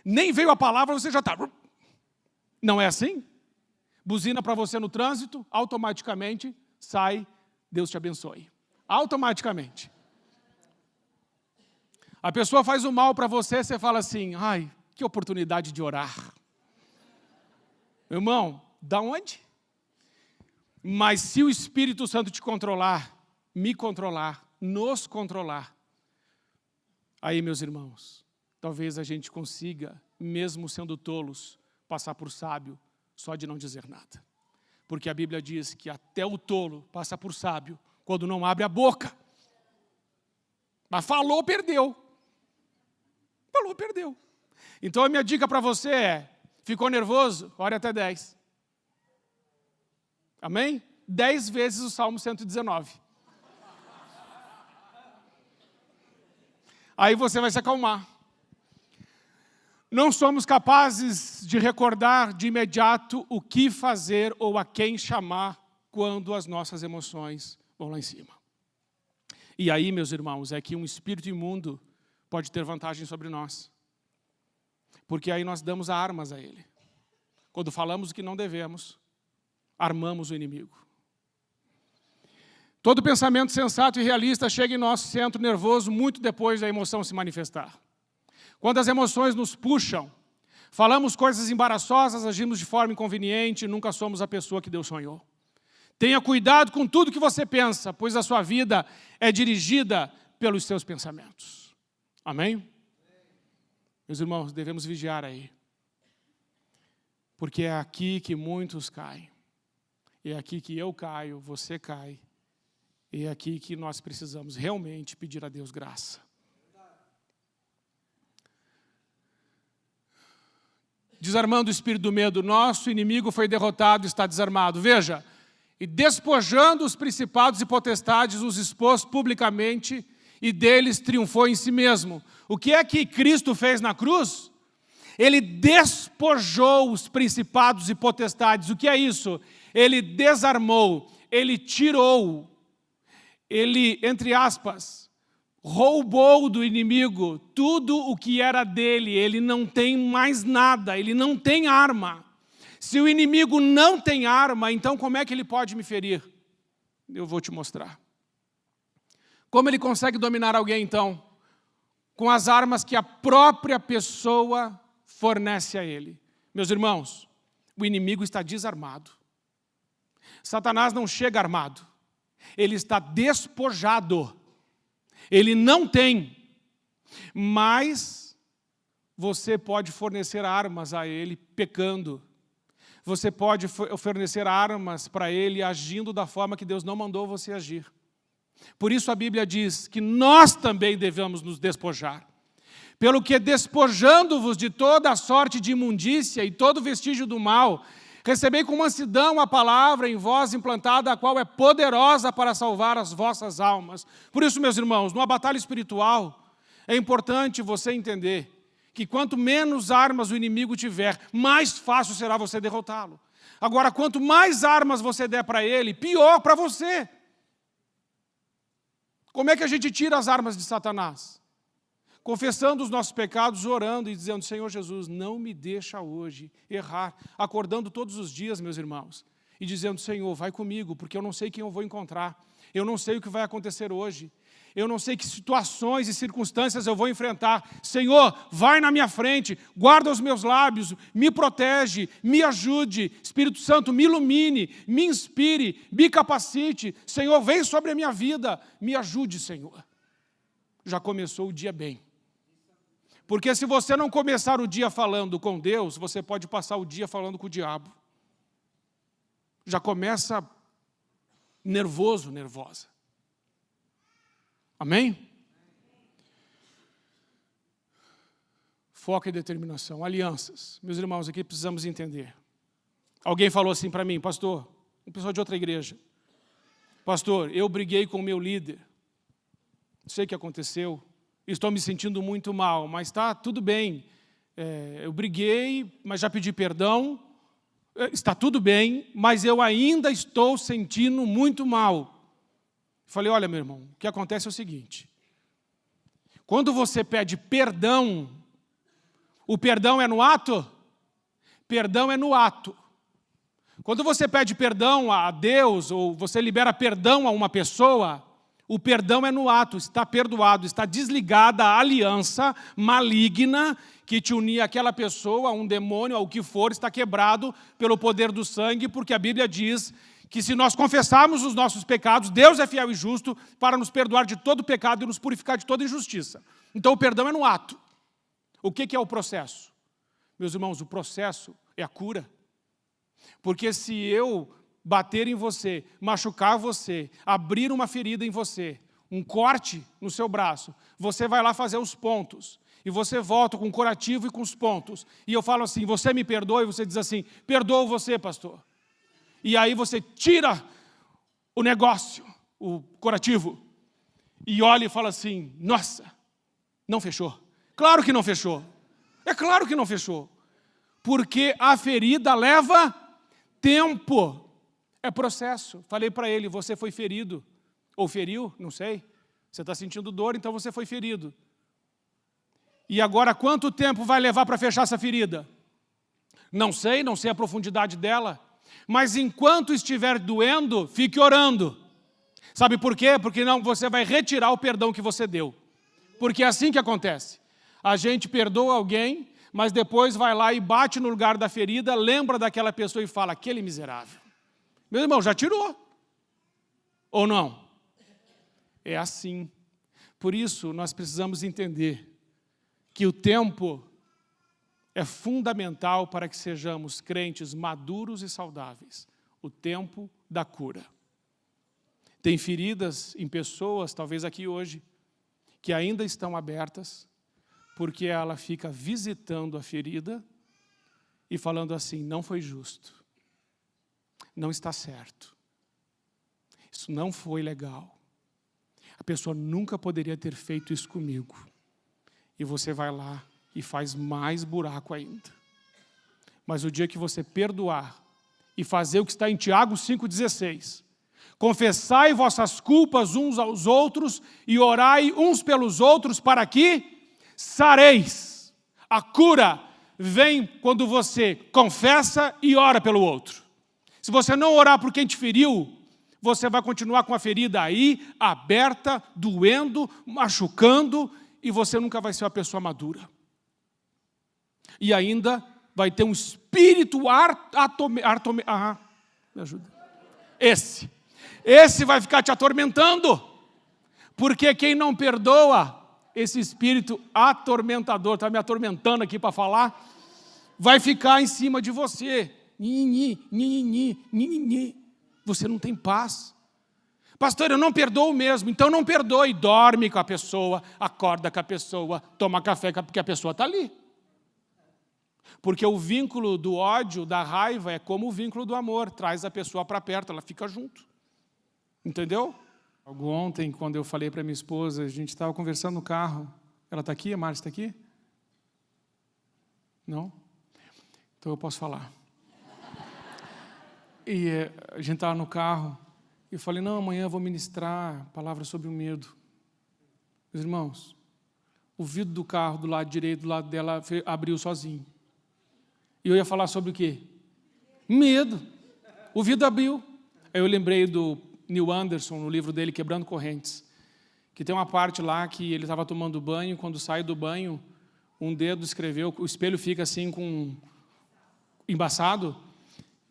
Nem veio a palavra, você já está. Não é assim? Buzina para você no trânsito, automaticamente sai, Deus te abençoe. Automaticamente. A pessoa faz o mal para você, você fala assim, ai, que oportunidade de orar. Meu irmão, da onde? Mas se o Espírito Santo te controlar, me controlar, nos controlar, aí, meus irmãos, talvez a gente consiga, mesmo sendo tolos, passar por sábio, só de não dizer nada. Porque a Bíblia diz que até o tolo passa por sábio, quando não abre a boca. Mas falou, perdeu. Falou, perdeu. Então a minha dica para você é, ficou nervoso? Ore até 10. Amém? 10 vezes o Salmo 119. Aí você vai se acalmar. não somos capazes de recordar de imediato o que fazer ou a quem chamar quando as nossas emoções vão lá em cima. E aí, meus irmãos, é que um espírito imundo pode ter vantagem sobre nós. Porque aí nós damos armas a ele. Quando falamos o que não devemos, armamos o inimigo. Todo pensamento sensato e realista chega em nosso centro nervoso muito depois da emoção se manifestar. Quando as emoções nos puxam, falamos coisas embaraçosas, agimos de forma inconveniente e nunca somos a pessoa que Deus sonhou. Tenha cuidado com tudo que você pensa, pois a sua vida é dirigida pelos seus pensamentos. Amém? Meus irmãos, devemos vigiar aí. Porque é aqui que muitos caem. É aqui que eu caio, você cai. E é aqui que nós precisamos realmente pedir a Deus graça. Desarmando o espírito do medo, nosso inimigo foi derrotado e está desarmado. Veja, e despojando os principados e potestades, os expôs publicamente e deles triunfou em si mesmo. O que é que Cristo fez na cruz? Ele despojou os principados e potestades. O que é isso? Ele desarmou, ele tirou, ele, entre aspas, roubou do inimigo tudo o que era dele. Ele não tem mais nada, ele não tem arma. Se o inimigo não tem arma, então como é que ele pode me ferir? Eu vou te mostrar. Como ele consegue dominar alguém, então? Com as armas que a própria pessoa fornece a ele. Meus irmãos, o inimigo está desarmado. Satanás não chega armado. Ele está despojado. Ele não tem. Mas você pode fornecer armas a ele pecando. Você pode fornecer armas para ele agindo da forma que Deus não mandou você agir. Por isso a Bíblia diz que nós também devemos nos despojar. Pelo que despojando-vos de toda a sorte de imundícia e todo vestígio do mal, recebei com mansidão a palavra em vós implantada, a qual é poderosa para salvar as vossas almas. Por isso, meus irmãos, numa batalha espiritual, é importante você entender que quanto menos armas o inimigo tiver, mais fácil será você derrotá-lo. Agora, quanto mais armas você der para ele, pior para você. Como é que a gente tira as armas de Satanás? Confessando os nossos pecados, orando e dizendo, Senhor Jesus, não me deixa hoje errar. Acordando todos os dias, meus irmãos, e dizendo, Senhor, vai comigo, porque eu não sei quem eu vou encontrar. Eu não sei o que vai acontecer hoje. Eu não sei que situações e circunstâncias eu vou enfrentar. Senhor, vai na minha frente, guarda os meus lábios, me protege, me ajude. Espírito Santo, me ilumine, me inspire, me capacite. Senhor, vem sobre a minha vida, me ajude, Senhor. Já começou o dia bem. Porque se você não começar o dia falando com Deus, você pode passar o dia falando com o diabo. Já começa nervoso, nervosa. Amém? Foco e determinação, alianças. Meus irmãos, aqui precisamos entender. Alguém falou assim para mim, pastor, uma pessoa de outra igreja. Pastor, eu briguei com o meu líder. Não sei o que aconteceu. Estou me sentindo muito mal, mas está tudo bem. Eu briguei, mas já pedi perdão. Está tudo bem, mas eu ainda estou sentindo muito mal. Falei, olha, meu irmão, o que acontece é o seguinte. Quando você pede perdão, o perdão é no ato? Perdão é no ato. Quando você pede perdão a Deus, ou você libera perdão a uma pessoa, o perdão é no ato, está perdoado, está desligada a aliança maligna que te unia àquela pessoa, a um demônio, ao que for, está quebrado pelo poder do sangue, porque a Bíblia diz que se nós confessarmos os nossos pecados, Deus é fiel e justo para nos perdoar de todo pecado e nos purificar de toda injustiça. Então o perdão é no ato. O que é o processo? Meus irmãos, o processo é a cura. Porque se eu bater em você, machucar você, abrir uma ferida em você, um corte no seu braço, você vai lá fazer os pontos. E você volta com o curativo e com os pontos. E eu falo assim, você me perdoa? E você diz assim, perdoo você, pastor. E aí você tira o negócio, o curativo, e olha e fala assim, nossa, não fechou. Claro que não fechou. É claro que não fechou. Porque a ferida leva tempo. É processo. Falei para ele, você foi ferido. Ou feriu, não sei. Você está sentindo dor, então você foi ferido. E agora, quanto tempo vai levar para fechar essa ferida? Não sei a profundidade dela. Mas enquanto estiver doendo, fique orando. Sabe por quê? Porque não, você vai retirar o perdão que você deu. Porque é assim que acontece. A gente perdoa alguém, mas depois vai lá e bate no lugar da ferida, lembra daquela pessoa e fala, aquele miserável. Meu irmão, já tirou? Ou não? É assim. Por isso, nós precisamos entender que o tempo é fundamental para que sejamos crentes maduros e saudáveis. O tempo da cura. Tem feridas em pessoas, talvez aqui hoje, que ainda estão abertas, porque ela fica visitando a ferida e falando assim, não foi justo, não está certo, isso não foi legal, a pessoa nunca poderia ter feito isso comigo. E você vai lá e faz mais buraco ainda. Mas o dia que você perdoar e fazer o que está em Tiago 5,16, confessai vossas culpas uns aos outros e orai uns pelos outros para que sareis. A cura vem quando você confessa e ora pelo outro. Se você não orar por quem te feriu, você vai continuar com a ferida aí, aberta, doendo, machucando, e você nunca vai ser uma pessoa madura. E ainda vai ter um espírito me ajuda. Esse vai ficar te atormentando. Porque quem não perdoa, esse espírito atormentador, está me atormentando aqui para falar, vai ficar em cima de você. Você não tem paz. Pastor, eu não perdoo mesmo. Então não perdoe. Dorme com a pessoa, acorda com a pessoa, toma café, porque a pessoa está ali. Porque o vínculo do ódio, da raiva, é como o vínculo do amor. Traz a pessoa para perto, ela fica junto. Entendeu? Ontem, quando eu falei para minha esposa, a gente estava conversando no carro. Ela está aqui? A Márcia está aqui? Não? Então eu posso falar. E a gente estava no carro. E eu falei, não, amanhã eu vou ministrar palavras sobre o medo. Meus irmãos, o vidro do carro do lado direito, do lado dela, abriu sozinho. E eu ia falar sobre o quê? Medo. O vidro abriu. Aí eu lembrei do Neil Anderson, no livro dele, Quebrando Correntes, que tem uma parte lá que ele estava tomando banho, quando sai do banho, um dedo escreveu, o espelho fica assim com embaçado,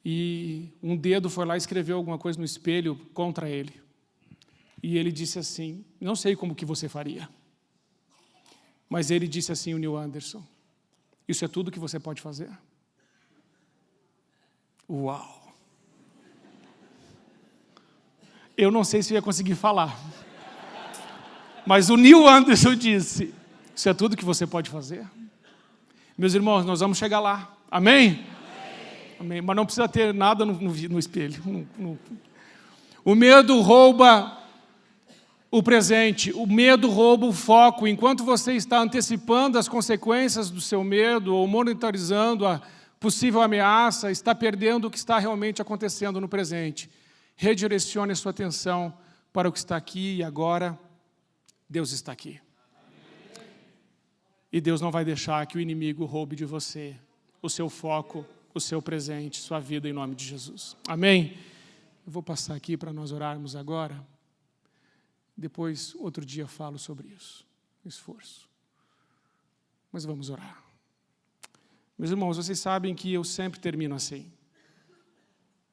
e um dedo foi lá e escreveu alguma coisa no espelho contra ele. E ele disse assim, não sei como que você faria, mas ele disse assim, o Neil Anderson, isso é tudo que você pode fazer? Uau! Eu não sei se eu ia conseguir falar. Mas o Neil Anderson disse, isso é tudo que você pode fazer? Meus irmãos, nós vamos chegar lá. Amém? Amém. Mas não precisa ter nada no espelho. O medo rouba o presente. O medo rouba o foco. Enquanto você está antecipando as consequências do seu medo ou monitorizando a possível ameaça, está perdendo o que está realmente acontecendo no presente. Redirecione a sua atenção para o que está aqui e agora. Deus está aqui. E Deus não vai deixar que o inimigo roube de você o seu foco, o seu presente, sua vida, em nome de Jesus. Amém? Eu vou passar aqui para nós orarmos agora. Depois, outro dia, falo sobre isso. Esforço. Mas vamos orar. Meus irmãos, vocês sabem que eu sempre termino assim.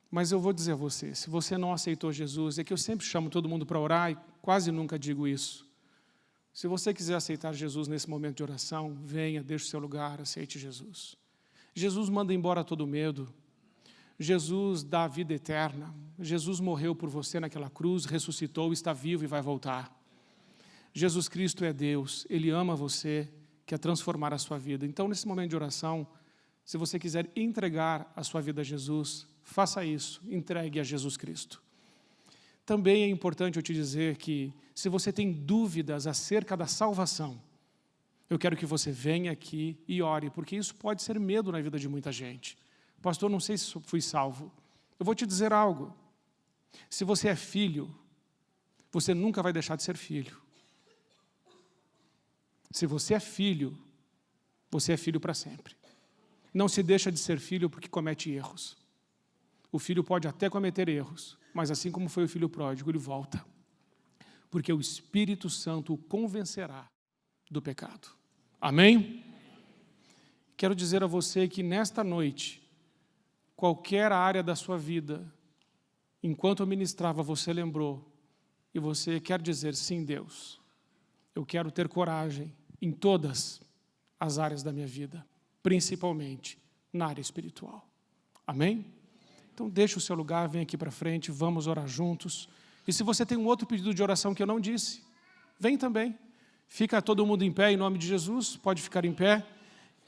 Mas eu vou dizer a você, se você não aceitou Jesus, é que eu sempre chamo todo mundo para orar e quase nunca digo isso. Se você quiser aceitar Jesus nesse momento de oração, venha, deixe o seu lugar, aceite Jesus. Jesus manda embora todo medo. Jesus dá a vida eterna. Jesus morreu por você naquela cruz, ressuscitou, está vivo e vai voltar. Jesus Cristo é Deus, Ele ama você, quer transformar a sua vida. Então, nesse momento de oração, se você quiser entregar a sua vida a Jesus, faça isso, entregue a Jesus Cristo. Também é importante eu te dizer que, se você tem dúvidas acerca da salvação, Eu quero que você venha aqui e ore, porque isso pode ser medo na vida de muita gente. Pastor, não sei se fui salvo. Eu vou te dizer algo. Se você é filho, você nunca vai deixar de ser filho. Se você é filho para sempre. Não se deixa de ser filho porque comete erros. O filho pode até cometer erros, mas assim como foi o filho pródigo, ele volta. Porque o Espírito Santo o convencerá do pecado. Amém? Quero dizer a você que nesta noite, qualquer área da sua vida, enquanto eu ministrava, você lembrou, e você quer dizer, sim, Deus, eu quero ter coragem em todas as áreas da minha vida, principalmente na área espiritual. Amém? Então deixa o seu lugar, vem aqui para frente, vamos orar juntos. E se você tem um outro pedido de oração que eu não disse, vem também. Fica todo mundo em pé em nome de Jesus, pode ficar em pé.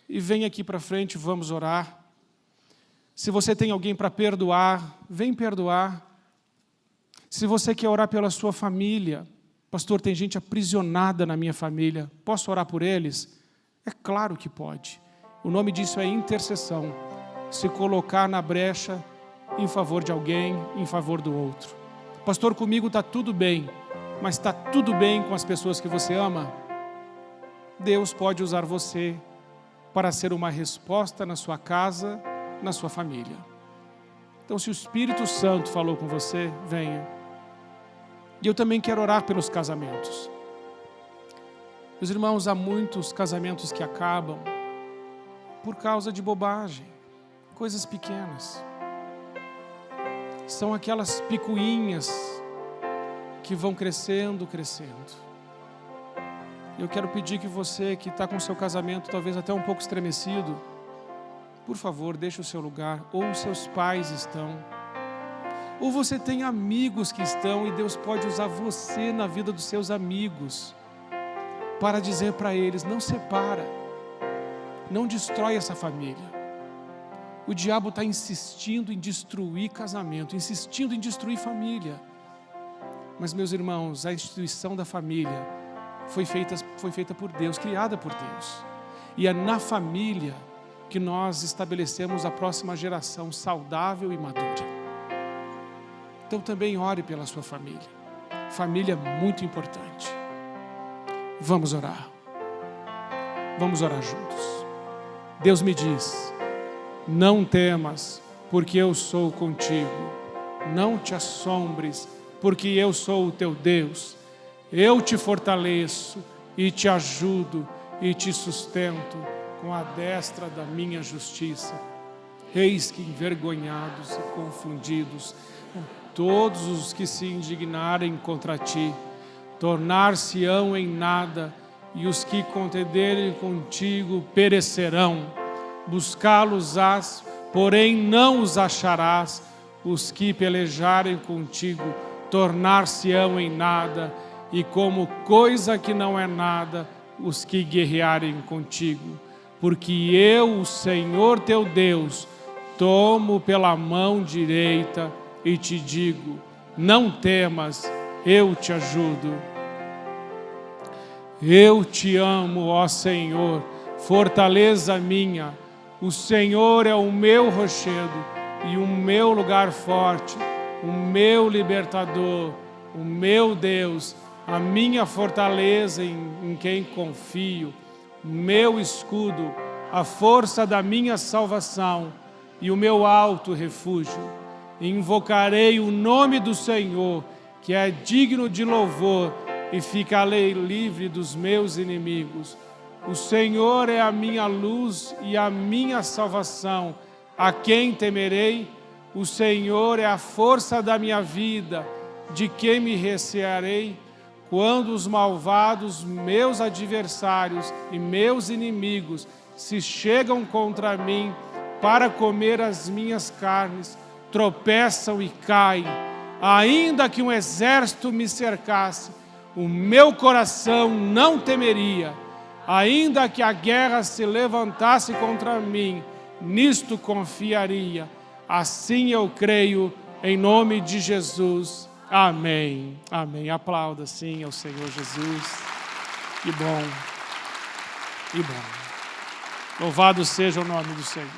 E vem aqui para frente, vamos orar. Se você tem alguém para perdoar, vem perdoar. Se você quer orar pela sua família, pastor, tem gente aprisionada na minha família, posso orar por eles? É claro que pode. O nome disso é intercessão. Se colocar na brecha em favor de alguém, em favor do outro. Pastor, comigo está tudo bem, mas está tudo bem com as pessoas que você ama? Deus pode usar você para ser uma resposta na sua casa, na sua família. Então, se o Espírito Santo falou com você, venha. E eu também quero orar pelos casamentos. Meus irmãos, há muitos casamentos que acabam por causa de bobagem, coisas pequenas. São aquelas picuinhas que vão crescendo, crescendo. Eu quero pedir que você que está com o seu casamento talvez até um pouco estremecido, por favor, deixe o seu lugar, ou os seus pais estão, ou você tem amigos que estão e Deus pode usar você na vida dos seus amigos para dizer para eles, não separa, não destrói essa família. O diabo está insistindo em destruir casamento, insistindo em destruir família. Mas, meus irmãos, a instituição da família foi feita por Deus, criada por Deus. E é na família que nós estabelecemos a próxima geração saudável e madura. Então também ore pela sua família. Família é muito importante. Vamos orar. Vamos orar juntos. Deus me diz, não temas, porque eu sou contigo. Não te assombres, porque eu sou o teu Deus. Eu te fortaleço e te ajudo e te sustento com a destra da minha justiça. Eis que envergonhados e confundidos todos os que se indignarem contra ti, tornar-se-ão em nada, e os que contenderem contigo perecerão. Buscá-los-ás, porém não os acharás. Os que pelejarem contigo tornar-se-ão em nada, e como coisa que não é nada, os que guerrearem contigo. Porque eu, o Senhor teu Deus, tomo pela mão direita e te digo, não temas, eu te ajudo. Eu te amo, ó Senhor, fortaleza minha. O Senhor é o meu rochedo e o meu lugar forte, o meu libertador, o meu Deus, a minha fortaleza em quem confio, o meu escudo, a força da minha salvação e o meu alto refúgio. Invocarei o nome do Senhor, que é digno de louvor, e ficarei livre dos meus inimigos. O Senhor é a minha luz e a minha salvação. A quem temerei? O Senhor é a força da minha vida. De quem me recearei? Quando os malvados, meus adversários e meus inimigos, se chegam contra mim para comer as minhas carnes, tropeçam e caem. Ainda que um exército me cercasse, o meu coração não temeria. Ainda que a guerra se levantasse contra mim, nisto confiaria. Assim eu creio, em nome de Jesus. Amém. Amém. Aplauda sim ao Senhor Jesus. Que bom. e bom. Louvado seja o nome do Senhor.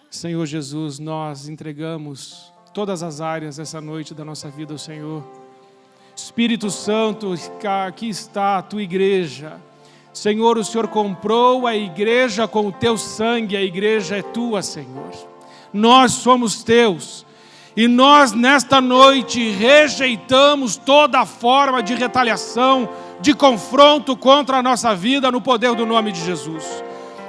Senhor Jesus, nós entregamos todas as áreas essa noite da nossa vida ao Senhor. Espírito Santo, aqui está a tua igreja. Senhor, o Senhor comprou a igreja com o teu sangue, a igreja é tua, Senhor. Nós somos teus. E nós, nesta noite, rejeitamos toda forma de retaliação, de confronto contra a nossa vida no poder do nome de Jesus.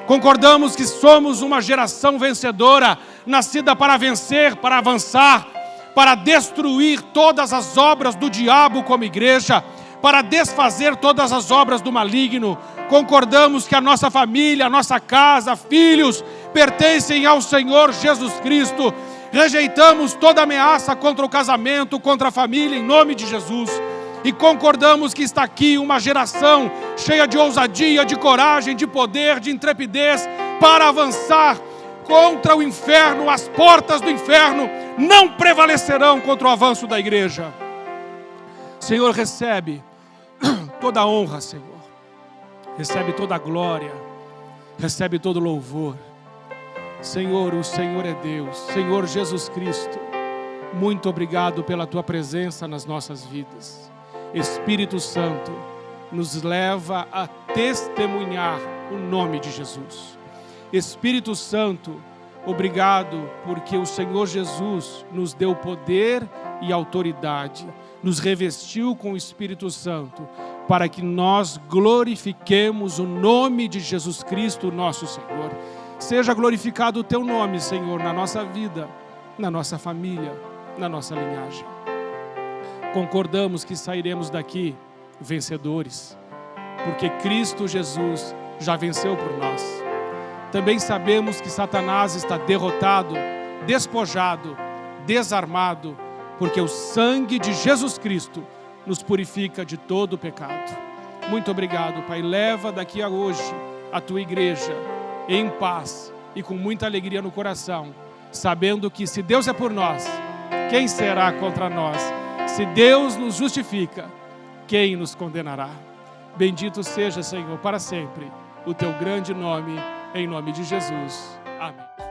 Concordamos que somos uma geração vencedora, nascida para vencer, para avançar, para destruir todas as obras do diabo como igreja, para desfazer todas as obras do maligno. Concordamos que a nossa família, a nossa casa, filhos, pertencem ao Senhor Jesus Cristo. Rejeitamos toda ameaça contra o casamento, contra a família, em nome de Jesus. E concordamos que está aqui uma geração cheia de ousadia, de coragem, de poder, de intrepidez, para avançar contra o inferno. As portas do inferno não prevalecerão contra o avanço da igreja. Senhor, recebe toda a honra, Senhor. Recebe toda a glória. Recebe todo o louvor. Senhor, o Senhor é Deus. Senhor Jesus Cristo, muito obrigado pela tua presença nas nossas vidas. Espírito Santo, nos leva a testemunhar o nome de Jesus. Espírito Santo, obrigado porque o Senhor Jesus nos deu poder e autoridade, nos revestiu com o Espírito Santo, para que nós glorifiquemos o nome de Jesus Cristo, nosso Senhor. Seja glorificado o teu nome, Senhor, na nossa vida, na nossa família, na nossa linhagem. Concordamos que sairemos daqui vencedores, porque Cristo Jesus já venceu por nós. Também sabemos que Satanás está derrotado, despojado, desarmado, porque o sangue de Jesus Cristo nos purifica de todo o pecado. Muito obrigado, Pai. Leva daqui a hoje a tua igreja em paz e com muita alegria no coração, sabendo que se Deus é por nós, quem será contra nós? Se Deus nos justifica, quem nos condenará? Bendito seja, Senhor, para sempre o teu grande nome, em nome de Jesus. Amém.